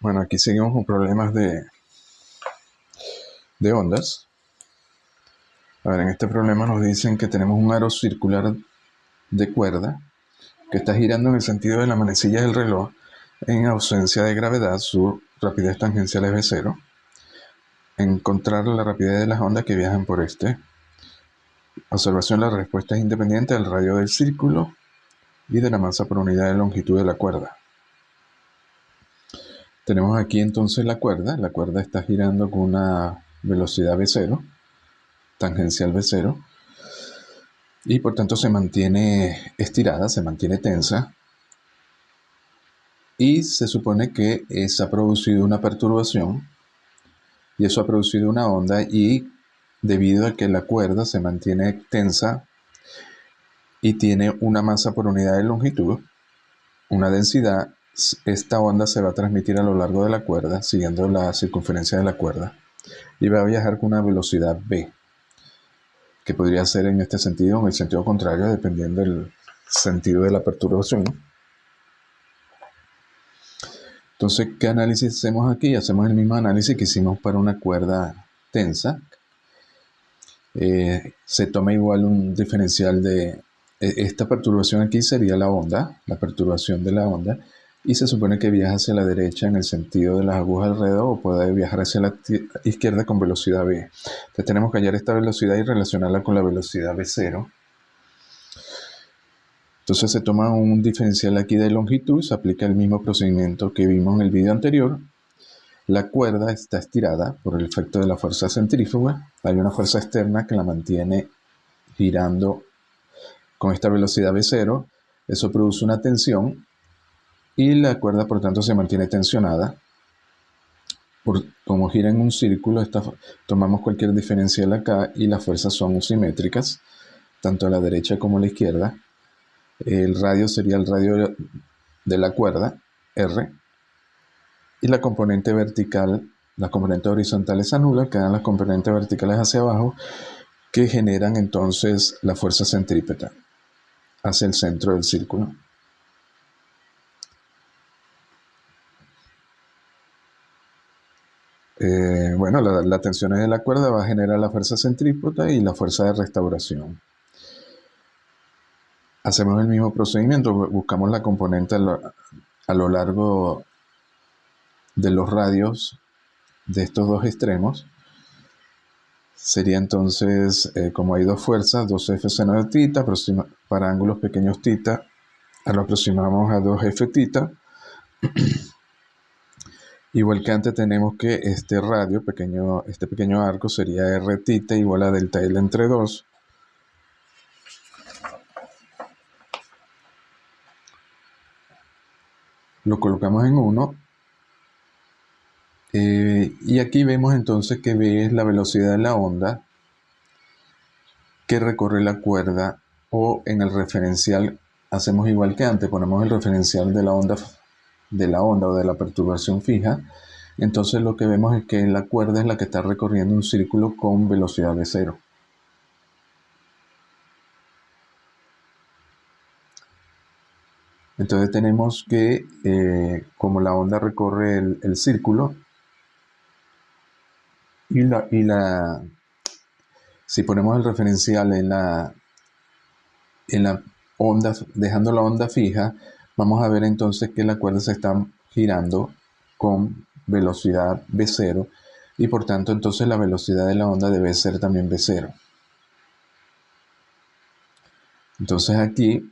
Bueno, aquí seguimos con problemas de ondas. A ver, en este problema nos dicen que tenemos un aro circular de cuerda que está girando en el sentido de la manecilla del reloj. En ausencia de gravedad, su rapidez tangencial es v0. Encontrar la rapidez de las ondas que viajan por este. Observación: la respuesta es independiente del radio del círculo y de la masa por unidad de longitud de la cuerda. Tenemos aquí entonces la cuerda. La cuerda está girando con una velocidad v0, tangencial v0, y por tanto se mantiene estirada, se mantiene tensa, y se supone que se ha producido una perturbación y eso ha producido una onda, y debido a que la cuerda se mantiene tensa y tiene una masa por unidad de longitud, una densidad, esta onda se va a transmitir a lo largo de la cuerda siguiendo la circunferencia de la cuerda y va a viajar con una velocidad v, que podría ser en este sentido o en el sentido contrario dependiendo del sentido de la perturbación. Entonces, ¿qué análisis hacemos aquí? Hacemos el mismo análisis que hicimos para una cuerda tensa. Se toma igual un diferencial de... Esta perturbación aquí sería la onda, la perturbación de la onda, y se supone que viaja hacia la derecha en el sentido de las agujas alrededor, o puede viajar hacia la izquierda con velocidad v. Entonces tenemos que hallar esta velocidad y relacionarla con la velocidad v0. Entonces se toma un diferencial aquí de longitud, se aplica el mismo procedimiento que vimos en el video anterior. La cuerda está estirada por el efecto de la fuerza centrífuga. Hay una fuerza externa que la mantiene girando con esta velocidad v0. Eso produce una tensión y la cuerda por tanto se mantiene tensionada. Como gira en un círculo, tomamos cualquier diferencial acá y las fuerzas son simétricas, tanto a la derecha como a la izquierda. El radio sería el radio de la cuerda, R, y la componente vertical, las componentes horizontales se anulan, quedan las componentes verticales hacia abajo, que generan entonces la fuerza centrípeta hacia el centro del círculo. Bueno, la tensión de la cuerda va a generar la fuerza centrípeta y la fuerza de restauración. Hacemos el mismo procedimiento, buscamos la componente a lo largo de los radios de estos dos extremos. Sería entonces, como hay dos fuerzas, 2F seno de tita, para ángulos pequeños tita, lo aproximamos a 2F tita. Igual que antes tenemos que este radio, este pequeño arco sería R tita igual a delta L entre 2. Lo colocamos en 1. Y aquí vemos entonces que V es la velocidad de la onda que recorre la cuerda, o en el referencial hacemos igual que antes, ponemos el referencial de la onda o de la perturbación fija. Entonces lo que vemos es que la cuerda es la que está recorriendo un círculo con velocidad v0. Entonces tenemos que, como la onda recorre el círculo, si ponemos el referencial en la onda, dejando la onda fija, vamos a ver entonces que la cuerda se está girando con velocidad v0, y por tanto entonces la velocidad de la onda debe ser también v0. Entonces aquí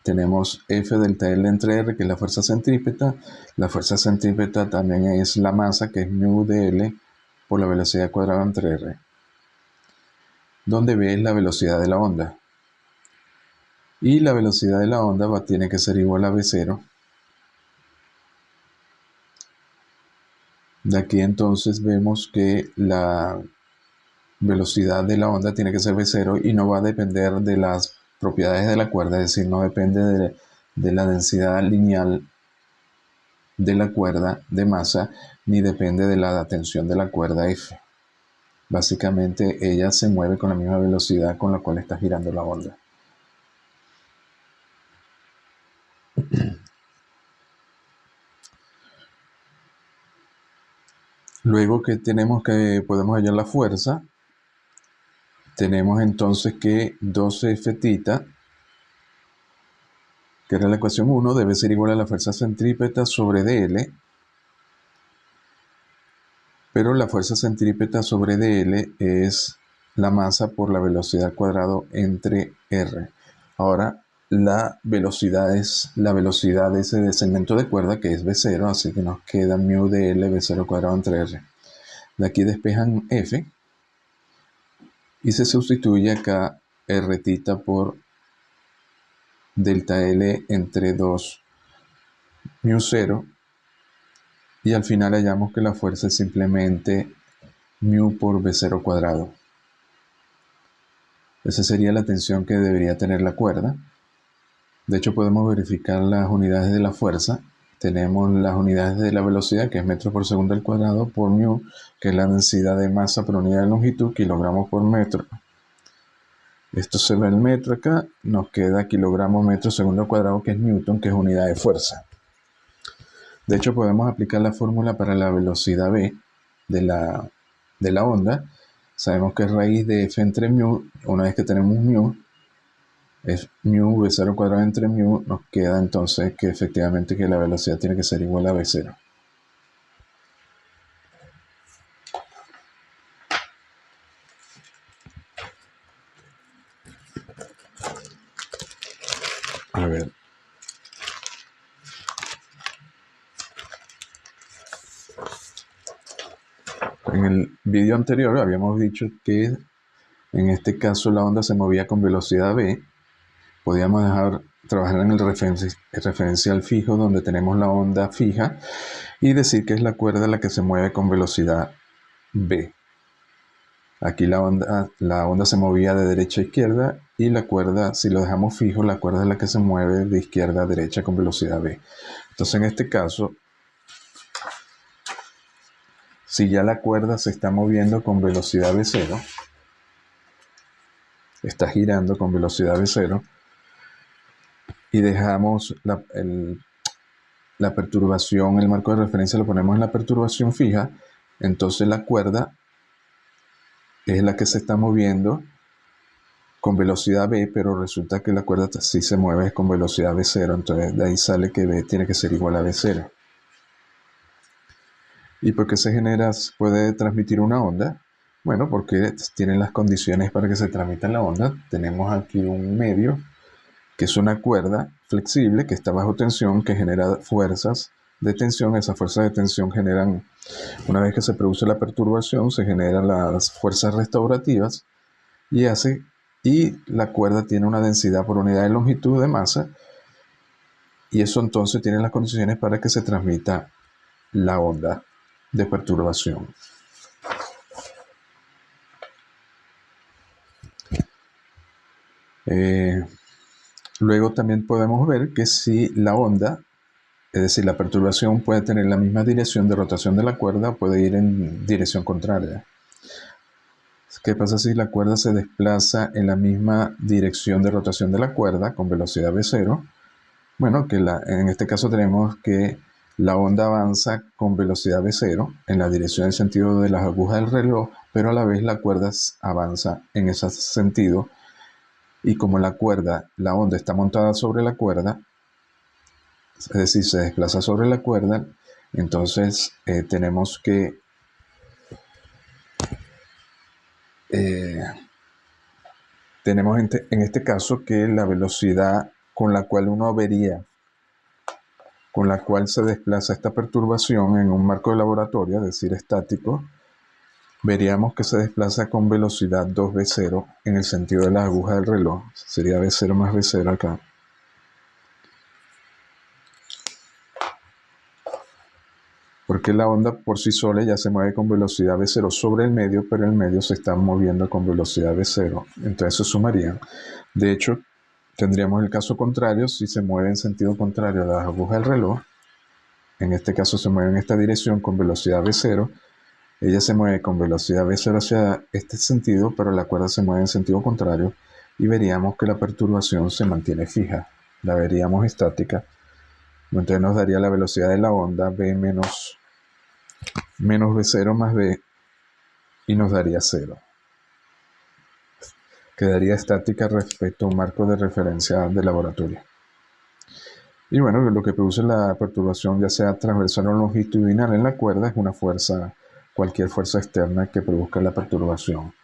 tenemos F delta L entre R, que es la fuerza centrípeta. La fuerza centrípeta también es la masa, que es μ de L por la velocidad cuadrada entre R, donde V es la velocidad de la onda. Y la velocidad de la onda tiene que ser igual a v0. De aquí entonces vemos que la velocidad de la onda tiene que ser v0 y no va a depender de las propiedades de la cuerda, es decir, no depende de la densidad lineal de la cuerda de masa, ni depende de la tensión de la cuerda F. Básicamente ella se mueve con la misma velocidad con la cual está girando la onda. Luego que podemos hallar la fuerza, tenemos entonces que 12F θ, que era la ecuación 1, debe ser igual a la fuerza centrípeta sobre dl, pero la fuerza centrípeta sobre dl es la masa por la velocidad al cuadrado entre r. Ahora, la velocidad de ese segmento de cuerda, que es v0, así que nos queda mu dl v0 cuadrado entre r. De aquí despejan f y se sustituye acá r θ por delta L entre 2 mu 0, y al final hallamos que la fuerza es simplemente mu por V0 cuadrado. Esa sería la tensión que debería tener la cuerda. De hecho, podemos verificar las unidades de la fuerza. Tenemos las unidades de la velocidad, que es metros por segundo al cuadrado, por mu, que es la densidad de masa por unidad de longitud, kilogramos por metro. Esto se ve el metro acá, nos queda kilogramos metro segundo al cuadrado, que es newton, que es unidad de fuerza. De hecho, podemos aplicar la fórmula para la velocidad v de la onda. Sabemos que es raíz de f entre mu. Una vez que tenemos mu, es mu v0 cuadrado entre mu, nos queda entonces que efectivamente que la velocidad tiene que ser igual a v0. A ver. En el video anterior habíamos dicho que en este caso la onda se movía con velocidad v. Podíamos trabajar en el referencial fijo, donde tenemos la onda fija, y decir que es la cuerda la que se mueve con velocidad v. Aquí la onda se movía de derecha a izquierda, y la cuerda, si lo dejamos fijo, la cuerda es la que se mueve de izquierda a derecha con velocidad v. Entonces, en este caso, si ya la cuerda se está moviendo con velocidad v0, está girando con velocidad v0, y dejamos la perturbación, el marco de referencia lo ponemos en la perturbación fija, entonces la cuerda es la que se está moviendo con velocidad v, pero resulta que la cuerda sí se mueve con velocidad v0, entonces de ahí sale que v tiene que ser igual a v0. ¿Y por qué puede transmitir una onda? Bueno, porque tienen las condiciones para que se transmita la onda. Tenemos aquí un medio, que es una cuerda flexible que está bajo tensión, que genera fuerzas de tensión. Esas fuerzas de tensión generan, una vez que se produce la perturbación, se generan las fuerzas restaurativas, y la cuerda tiene una densidad por unidad de longitud de masa, y eso entonces tiene las condiciones para que se transmita la onda de perturbación. Luego también podemos ver que si la onda, es decir, la perturbación, puede tener la misma dirección de rotación de la cuerda, puede ir en dirección contraria. ¿Qué pasa si la cuerda se desplaza en la misma dirección de rotación de la cuerda con velocidad v0? Bueno, en este caso tenemos que la onda avanza con velocidad v0 en la dirección del sentido de las agujas del reloj, pero a la vez la cuerda avanza en ese sentido, y como la onda está montada sobre la cuerda, es decir, se desplaza sobre la cuerda, entonces tenemos que en este caso que la velocidad con la cual con la cual se desplaza esta perturbación en un marco de laboratorio, es decir, estático, veríamos que se desplaza con velocidad 2v0 en el sentido de las agujas del reloj. Sería v0 más v0 acá. Porque la onda por sí sola ya se mueve con velocidad v0 sobre el medio, pero el medio se está moviendo con velocidad v0. Entonces se sumarían. De hecho, tendríamos el caso contrario si se mueve en sentido contrario a las agujas del reloj. En este caso se mueve en esta dirección con velocidad v0. Ella se mueve con velocidad v0 hacia este sentido, pero la cuerda se mueve en sentido contrario, y veríamos que la perturbación se mantiene fija. La veríamos estática. Entonces nos daría la velocidad de la onda v menos menos B0 más B y nos daría 0. Quedaría estática respecto a un marco de referencia de laboratorio. Y bueno, lo que produce la perturbación, ya sea transversal o longitudinal en la cuerda, es una fuerza, cualquier fuerza externa que produzca la perturbación.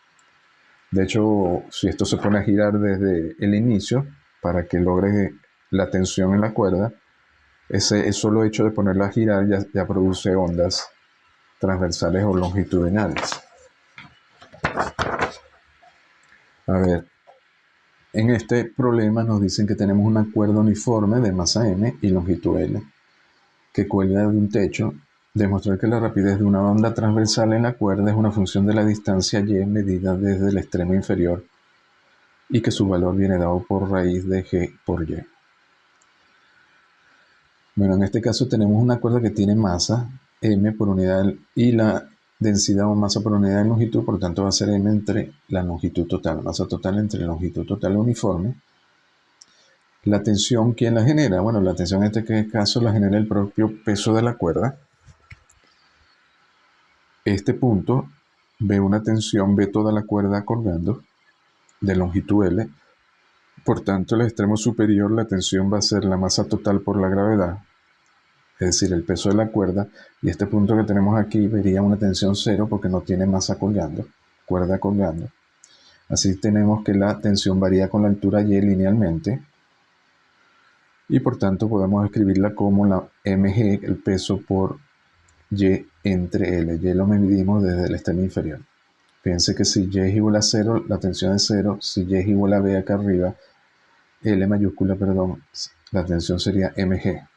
De hecho, si esto se pone a girar desde el inicio, para que logre la tensión en la cuerda, ese solo hecho de ponerla a girar ya produce ondas transversales o longitudinales. A ver, en este problema nos dicen que tenemos una cuerda uniforme de masa m y longitud L, que cuelga de un techo. Demostrar que la rapidez de una onda transversal en la cuerda es una función de la distancia y medida desde el extremo inferior y que su valor viene dado por raíz de g por y. Bueno, en este caso tenemos una cuerda que tiene masa m por unidad y la densidad o masa por unidad de longitud, por lo tanto va a ser m entre la longitud total, masa total entre la longitud total uniforme. La tensión, ¿quién la genera? Bueno, la tensión en este caso la genera el propio peso de la cuerda. Este punto ve una tensión, ve toda la cuerda colgando de longitud L. Por tanto, el extremo superior, la tensión va a ser la masa total por la gravedad, es decir, el peso de la cuerda, y este punto que tenemos aquí vería una tensión 0 porque no tiene masa colgando, cuerda colgando. Así tenemos que la tensión varía con la altura y linealmente, y por tanto podemos escribirla como la mg, el peso por y entre L. Y lo medimos desde el extremo inferior. Fíjense que si y es igual a 0, la tensión es 0. Si y es igual a B acá arriba, L mayúscula, perdón, la tensión sería mg.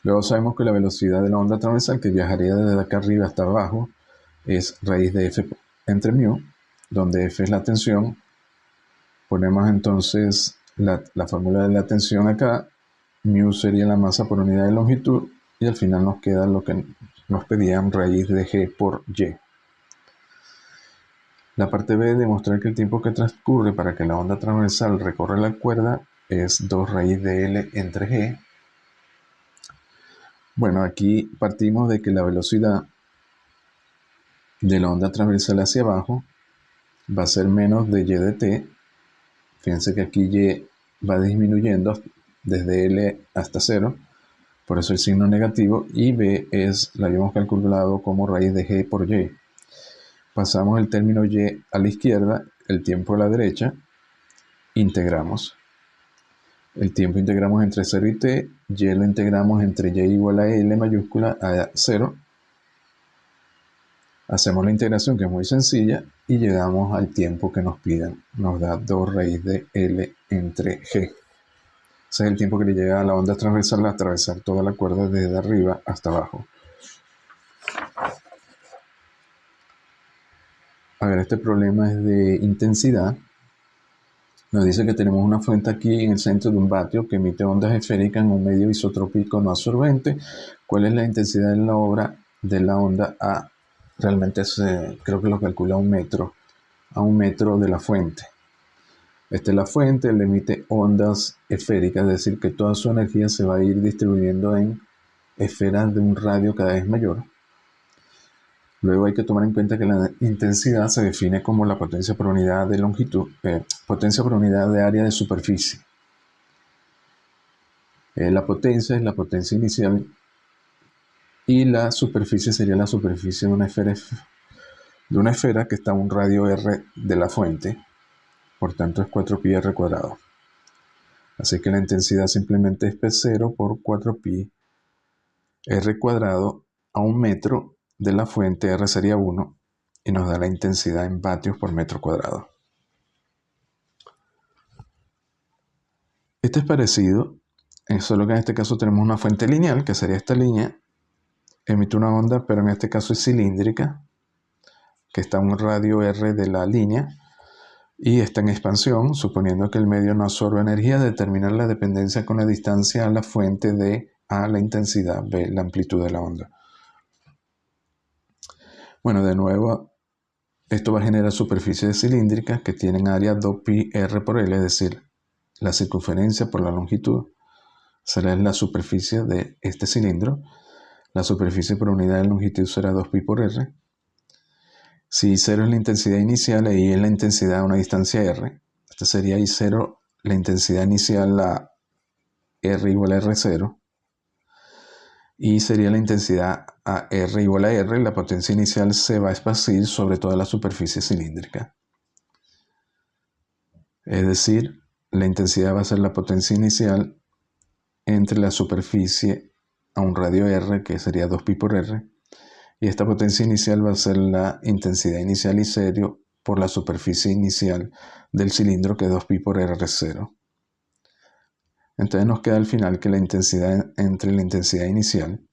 Luego sabemos que la velocidad de la onda transversal, que viajaría desde acá arriba hasta abajo, es raíz de F entre mu, donde F es la tensión. Ponemos entonces la fórmula de la tensión acá, mu sería la masa por unidad de longitud, y al final nos queda lo que nos pedían, raíz de G por Y. La parte B, demostrar que el tiempo que transcurre para que la onda transversal recorra la cuerda es 2 raíz de L entre G. Bueno, aquí partimos de que la velocidad de la onda transversal hacia abajo va a ser menos de Y de T. Fíjense que aquí Y va disminuyendo desde L hasta 0, por eso el signo negativo, y B la habíamos calculado como raíz de G por Y. Pasamos el término Y a la izquierda, el tiempo a la derecha, integramos. El tiempo integramos entre 0 y T, Y lo integramos entre Y igual a L mayúscula a 0. Hacemos la integración, que es muy sencilla, y llegamos al tiempo que nos piden. Nos da 2 raíz de L entre G. Ese es el tiempo que le llega a la onda transversal a atravesar toda la cuerda desde arriba hasta abajo. A ver, este problema es de intensidad. Nos dice que tenemos una fuente aquí en el centro de un vatio que emite ondas esféricas en un medio isotrópico no absorbente. ¿Cuál es la intensidad de la obra de la onda A? Realmente creo que lo calcula a un metro de la fuente. Esta es la fuente, le emite ondas esféricas, es decir, que toda su energía se va a ir distribuyendo en esferas de un radio cada vez mayor. Luego hay que tomar en cuenta que la intensidad se define como la potencia por unidad de longitud, potencia por unidad de área de superficie. La potencia es la potencia inicial y la superficie sería la superficie de una esfera que está a un radio r de la fuente, por tanto es 4pi r cuadrado. Así que la intensidad simplemente es P0 por 4pi r cuadrado a un metro de la fuente, R sería 1, y nos da la intensidad en vatios por metro cuadrado. Este es parecido, solo que en este caso tenemos una fuente lineal, que sería esta línea, emite una onda, pero en este caso es cilíndrica, que está a un radio R de la línea, y está en expansión, suponiendo que el medio no absorbe energía. Determinar la dependencia con la distancia a la fuente de A, la intensidad, B, la amplitud de la onda. Bueno, de nuevo, esto va a generar superficies cilíndricas que tienen área 2pi r por L, es decir, la circunferencia por la longitud será la superficie de este cilindro. la superficie por unidad de longitud será 2pi por r. Si I0 es la intensidad inicial e I es la intensidad a una distancia r, esta sería I0 la intensidad inicial, la R igual a R0, y sería la intensidad a R igual a R, la potencia inicial se va a esparcir sobre toda la superficie cilíndrica. Es decir, la intensidad va a ser la potencia inicial entre la superficie a un radio R, que sería 2pi por R, y esta potencia inicial va a ser la intensidad inicial I0 por la superficie inicial del cilindro, que es 2pi por R0. Entonces nos queda al final que la intensidad entre la intensidad inicial,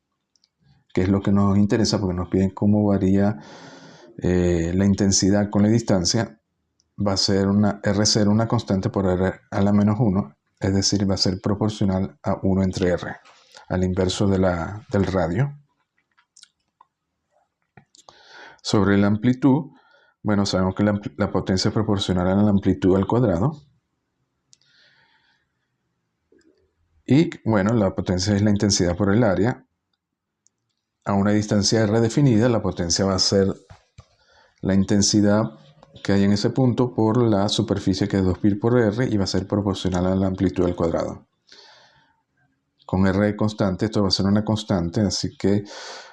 que es lo que nos interesa porque nos piden cómo varía la intensidad con la distancia, va a ser una R0 una constante por R a la menos 1, es decir, va a ser proporcional a 1 entre R, al inverso del radio. Sobre la amplitud, bueno, sabemos que la potencia es proporcional a la amplitud al cuadrado. Y bueno, la potencia es la intensidad por el área. A una distancia r definida, la potencia va a ser la intensidad que hay en ese punto por la superficie, que es 2pi por r, y va a ser proporcional a la amplitud al cuadrado. Con r constante, esto va a ser una constante, así que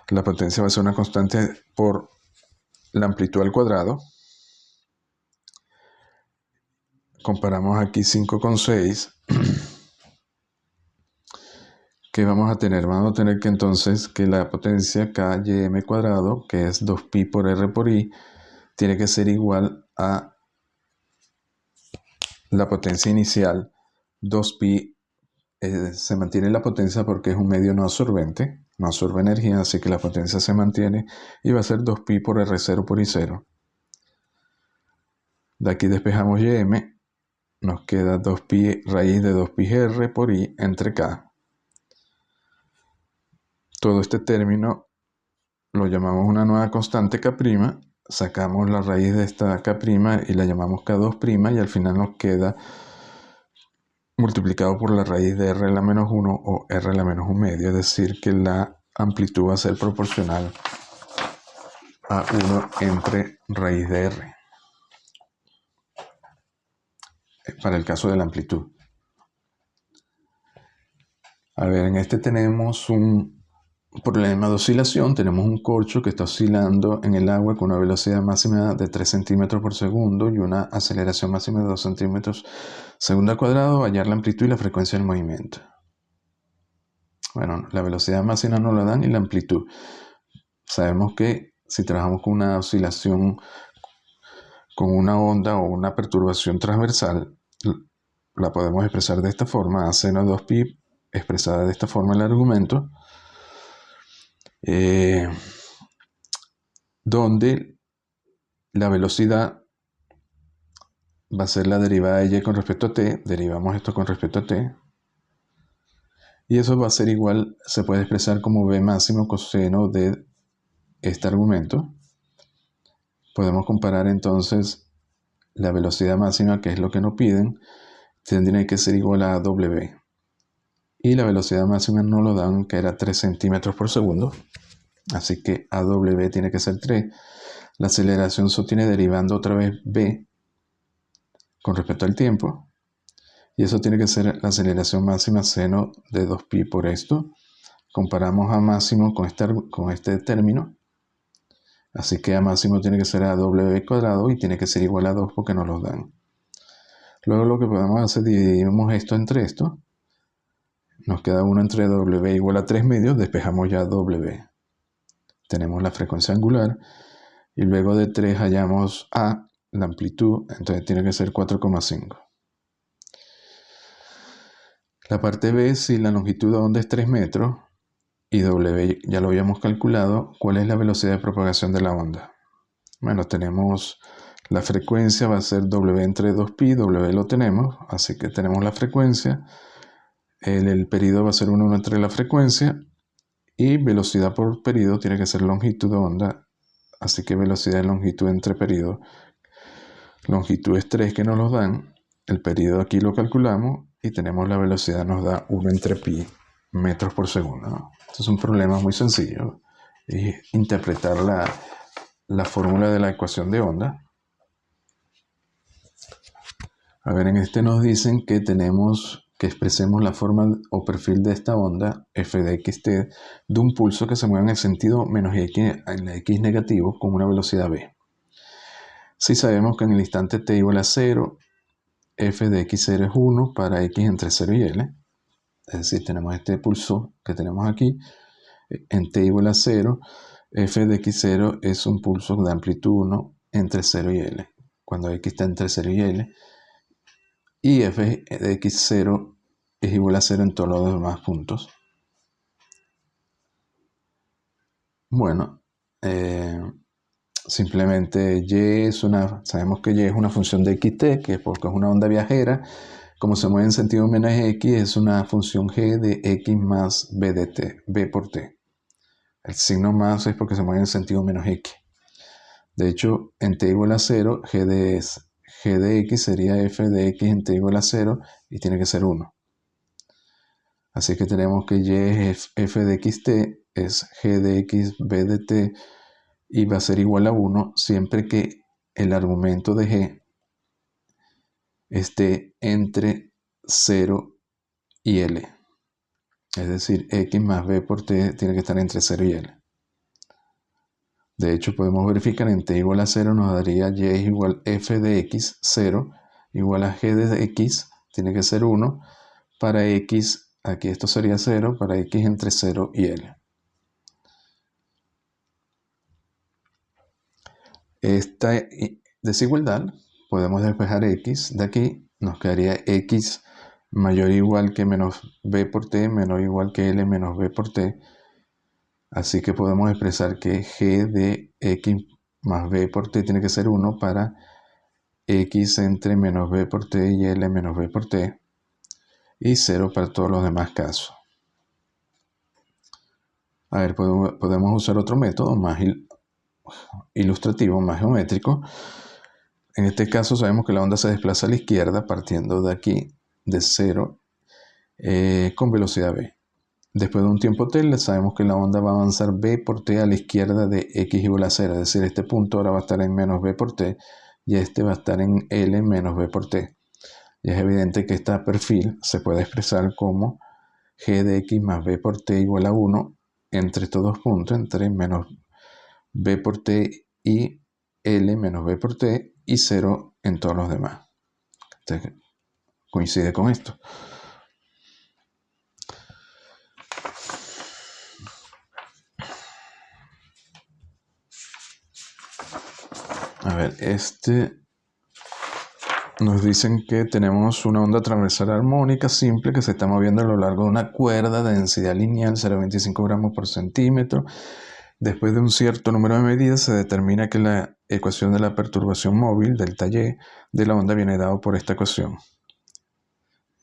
la potencia va a ser una constante por la amplitud al cuadrado. Comparamos aquí 5 con 6. ¿Qué vamos a tener? Vamos a tener que entonces que la potencia Kym cuadrado, que es 2pi por r por I, tiene que ser igual a la potencia inicial 2pi. Se mantiene la potencia porque es un medio no absorbente, no absorbe energía, así que la potencia se mantiene y va a ser 2pi por R0 por I0. De aquí despejamos Ym, nos queda 2pi raíz de 2pi r por I entre K. Todo este término lo llamamos una nueva constante K', sacamos la raíz de esta K' y la llamamos K2', y al final nos queda multiplicado por la raíz de r a la menos 1 o r a la menos 1 medio, es decir, que la amplitud va a ser proporcional a 1 entre raíz de r, para el caso de la amplitud. A ver, en este tenemos un problema de oscilación. Tenemos un corcho que está oscilando en el agua con una velocidad máxima de 3 centímetros por segundo y una aceleración máxima de 2 centímetros segundo al cuadrado. Hallar la amplitud y la frecuencia del movimiento. Bueno, la velocidad máxima no la da ni la amplitud. Sabemos que si trabajamos con una oscilación, con una onda o una perturbación transversal, la podemos expresar de esta forma: a seno de 2pi, expresada de esta forma el argumento, donde la velocidad va a ser la derivada de y con respecto a t. Derivamos esto con respecto a t, y eso va a ser igual, se puede expresar como b máximo coseno de este argumento. Podemos comparar entonces la velocidad máxima, que es lo que nos piden, tendría que ser igual a w, y la velocidad máxima no lo dan, que era 3 centímetros por segundo, así que AW tiene que ser 3. La aceleración se obtiene derivando otra vez b con respecto al tiempo, y eso tiene que ser la aceleración máxima seno de 2pi por esto. Comparamos a máximo con este término, así que a máximo tiene que ser AW cuadrado y tiene que ser igual a 2 porque nos los dan. Luego lo que podemos hacer, dividimos esto entre esto, nos queda 1 entre W igual a 3 medios, despejamos ya W. Tenemos la frecuencia angular, y luego de 3 hallamos A, la amplitud, entonces tiene que ser 4,5. La parte B, si la longitud de onda es 3 metros, y W ya lo habíamos calculado, ¿cuál es la velocidad de propagación de la onda? Bueno, tenemos la frecuencia, va a ser W entre 2pi, W lo tenemos, así que tenemos la frecuencia. El periodo va a ser 1 entre la frecuencia, y velocidad por periodo tiene que ser longitud de onda, así que velocidad y longitud entre periodo. Longitud es 3 que nos lo dan, el periodo aquí lo calculamos y tenemos la velocidad, nos da 1 entre pi metros por segundo, ¿no? Esto es un problema muy sencillo. Es interpretar la fórmula de la ecuación de onda. A ver, en este nos dicen que tenemos que expresemos la forma o perfil de esta onda, f de xt, de un pulso que se mueve en el sentido menos x, en la x negativo, con una velocidad v. Si sabemos que en el instante t igual a 0, f de x0 es 1 para x entre 0 y l. Es decir, tenemos este pulso que tenemos aquí, en t igual a 0, f de x0 es un pulso de amplitud 1 entre 0 y l, cuando x está entre 0 y l, y f de x0 es igual a 0 en todos los demás puntos. Bueno, simplemente sabemos que y es una función de xt, que es porque es una onda viajera. Como se mueve en sentido menos x, es una función g de x más b de t, b por t. El signo más es porque se mueve en sentido menos x. De hecho, en t igual a 0, g de x sería f de x en t igual a 0 y tiene que ser 1. Así que tenemos que y es f de xt es g de x b de t y va a ser igual a 1 siempre que el argumento de g esté entre 0 y l. Es decir, x más b por t tiene que estar entre 0 y l. De hecho, podemos verificar en t igual a 0 nos daría y es igual f de x, 0, igual a g de x, tiene que ser 1, para x, aquí esto sería 0, para x entre 0 y l. Esta desigualdad, podemos despejar x de aquí, nos quedaría x mayor o igual que menos b por t, menor o igual que l menos b por t. Así que podemos expresar que g de x más b por t tiene que ser 1 para x entre menos b por t y l menos b por t, y 0 para todos los demás casos. A ver, podemos usar otro método más ilustrativo, más geométrico. En este caso sabemos que la onda se desplaza a la izquierda partiendo de aquí, de 0, con velocidad v. Después de un tiempo t, sabemos que la onda va a avanzar b por t a la izquierda de x igual a 0. Es decir, este punto ahora va a estar en menos b por t y este va a estar en l menos b por t. Y es evidente que este perfil se puede expresar como g de x más b por t igual a 1 entre estos dos puntos, entre menos b por t y l menos b por t, y 0 en todos los demás. Entonces, coincide con esto. A ver, nos dicen que tenemos una onda transversal armónica simple que se está moviendo a lo largo de una cuerda de densidad lineal 0,25 gramos por centímetro. Después de un cierto número de medidas se determina que la ecuación de la perturbación móvil, delta y, de la onda viene dado por esta ecuación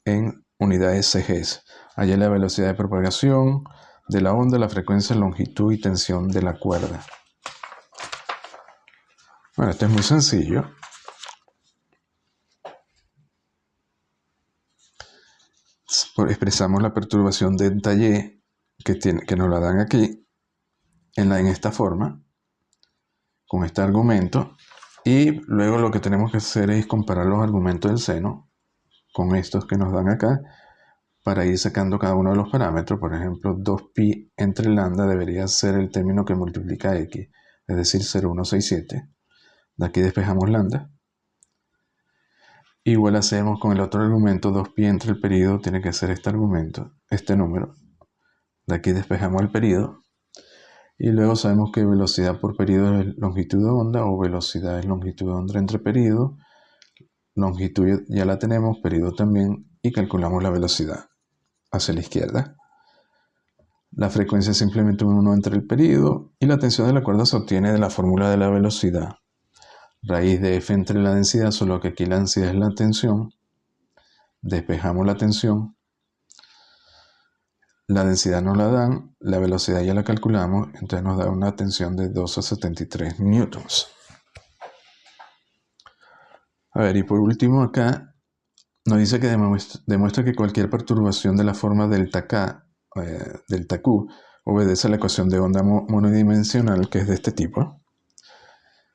en unidades CGS. Allá la velocidad de propagación de la onda, la frecuencia, longitud y tensión de la cuerda. Bueno, esto es muy sencillo. Expresamos la perturbación delta y que nos la dan aquí en esta forma, con este argumento, y luego lo que tenemos que hacer es comparar los argumentos del seno con estos que nos dan acá para ir sacando cada uno de los parámetros. Por ejemplo, 2pi entre lambda debería ser el término que multiplica x, es decir, 0,167. De aquí despejamos lambda. Igual hacemos con el otro argumento, 2pi entre el período tiene que ser este argumento, este número. De aquí despejamos el período. Y luego sabemos que velocidad por período es longitud de onda, o velocidad es longitud de onda entre período. Longitud ya la tenemos, período también, y calculamos la velocidad hacia la izquierda. La frecuencia es simplemente un 1 entre el período, y la tensión de la cuerda se obtiene de la fórmula de la velocidad. Raíz de f entre la densidad, solo que aquí la densidad es la tensión. Despejamos la tensión. La densidad nos la dan, la velocidad ya la calculamos, entonces nos da una tensión de 12,73 newtons. A ver, y por último acá nos dice que demuestra que cualquier perturbación de la forma delta K, delta Q, obedece a la ecuación de onda monodimensional, que es de este tipo.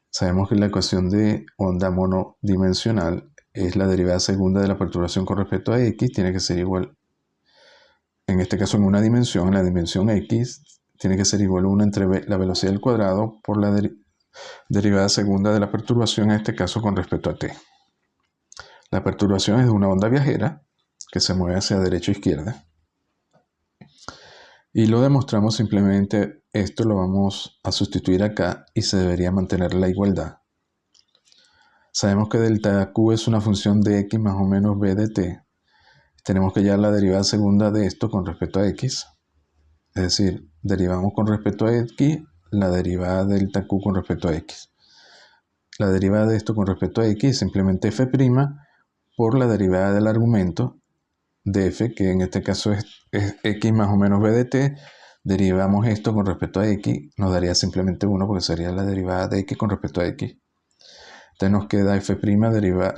Sabemos que la ecuación de onda monodimensional es la derivada segunda de la perturbación con respecto a x, tiene que ser igual, en este caso en una dimensión, en la dimensión x, tiene que ser igual a 1 entre la velocidad al cuadrado por la derivada segunda de la perturbación, en este caso con respecto a t. La perturbación es de una onda viajera que se mueve hacia derecha o izquierda. Y lo demostramos simplemente, esto lo vamos a sustituir acá y se debería mantener la igualdad. Sabemos que delta q es una función de x más o menos b de t. Tenemos que hallar la derivada segunda de esto con respecto a x. Es decir, derivamos con respecto a x la derivada de delta q con respecto a x. La derivada de esto con respecto a x es simplemente f' por la derivada del argumento de f, que en este caso es x más o menos b de t. Derivamos esto con respecto a x, nos daría simplemente 1 porque sería la derivada de x con respecto a x. Entonces nos queda f',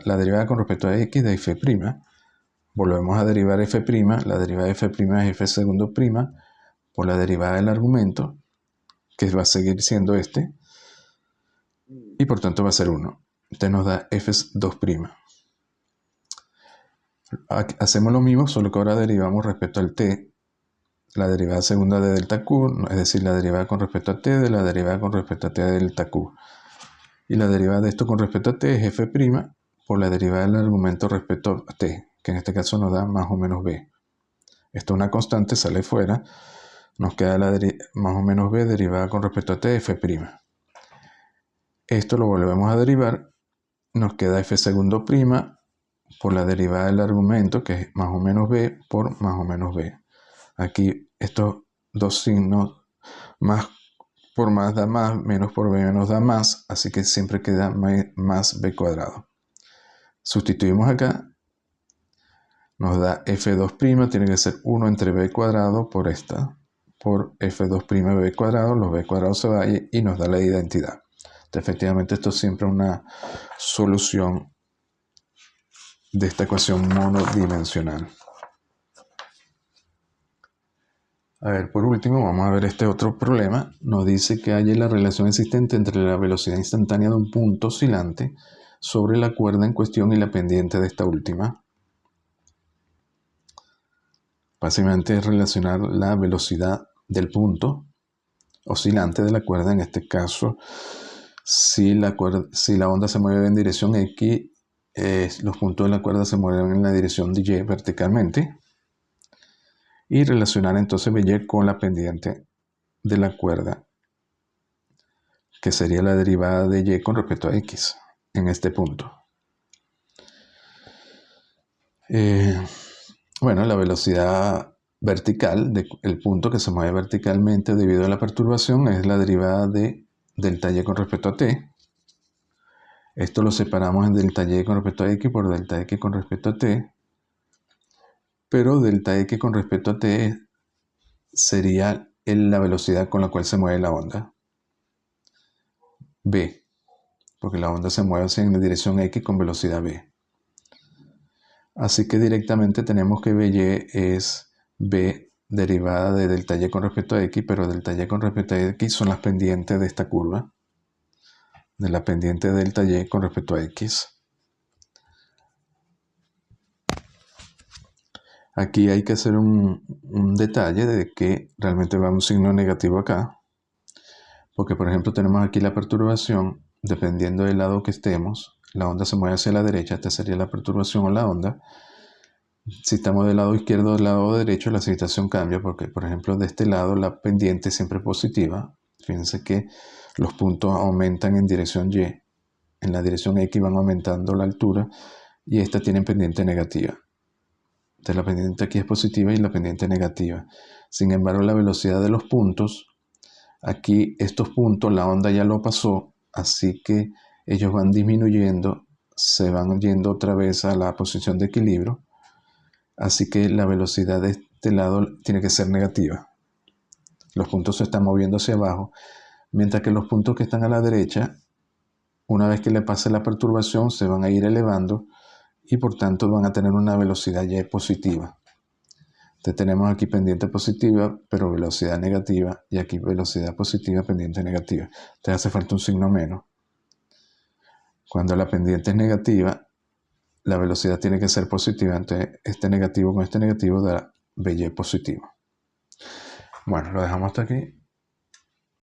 la derivada con respecto a x de f'. Volvemos a derivar f', la derivada de f' es f segundo prima por la derivada del argumento, que va a seguir siendo este, y por tanto va a ser 1. Entonces nos da f2'. Hacemos lo mismo, solo que ahora derivamos respecto al t, la derivada segunda de delta q, es decir, la derivada con respecto a t de la derivada con respecto a t de delta q. Y la derivada de esto con respecto a t es f' por la derivada del argumento respecto a t, que en este caso nos da más o menos b. Esto es una constante, sale fuera, nos queda la más o menos b derivada con respecto a t, f'. Esto lo volvemos a derivar, nos queda f segundo prima por la derivada del argumento, que es más o menos b por más o menos b. Aquí estos dos signos, más por más da más, menos por b menos da más, así que siempre queda más b cuadrado. Sustituimos acá, nos da f2', tiene que ser 1 entre b cuadrado por esta, por f2' b cuadrado, los b cuadrados se vayan y nos da la identidad. Entonces, efectivamente esto es siempre una solución de esta ecuación monodimensional. A ver, por último, vamos a ver este otro problema. Nos dice que hay la relación existente entre la velocidad instantánea de un punto oscilante sobre la cuerda en cuestión y la pendiente de esta última. Básicamente es relacionar la velocidad del punto oscilante de la cuerda, en este caso, si la onda se mueve en dirección X, los puntos de la cuerda se mueven en la dirección de Y verticalmente. Y relacionar entonces Y con la pendiente de la cuerda, que sería la derivada de Y con respecto a X en este punto. Bueno, la velocidad vertical del punto que se mueve verticalmente debido a la perturbación es la derivada de delta Y con respecto a T. Esto lo separamos en delta Y con respecto a X por delta X con respecto a T. Pero delta X con respecto a T sería la velocidad con la cual se mueve la onda. B, porque la onda se mueve en la dirección X con velocidad B. Así que directamente tenemos que BY es B derivada de delta Y con respecto a X, pero delta Y con respecto a X son las pendientes de esta curva, de la pendiente delta Y con respecto a X. Aquí hay que hacer un detalle de que realmente va un signo negativo acá, porque por ejemplo tenemos aquí la perturbación, dependiendo del lado que estemos, la onda se mueve hacia la derecha, esta sería la perturbación o la onda. Si estamos del lado izquierdo o del lado derecho, la situación cambia porque, por ejemplo, de este lado la pendiente siempre es positiva. Fíjense que los puntos aumentan en dirección Y. En la dirección X van aumentando la altura y esta tiene pendiente negativa. Entonces la pendiente aquí es positiva y la pendiente negativa. Sin embargo, la velocidad de los puntos, aquí estos puntos, la onda ya lo pasó, así que ellos van disminuyendo, se van yendo otra vez a la posición de equilibrio. Así que la velocidad de este lado tiene que ser negativa. Los puntos se están moviendo hacia abajo, mientras que los puntos que están a la derecha, una vez que le pase la perturbación, se van a ir elevando y por tanto van a tener una velocidad Y positiva. Entonces tenemos aquí pendiente positiva, pero velocidad negativa, y aquí velocidad positiva, pendiente negativa. Entonces hace falta un signo menos. Cuando la pendiente es negativa, la velocidad tiene que ser positiva, entonces este negativo con este negativo da BY positivo. Bueno, lo dejamos hasta aquí.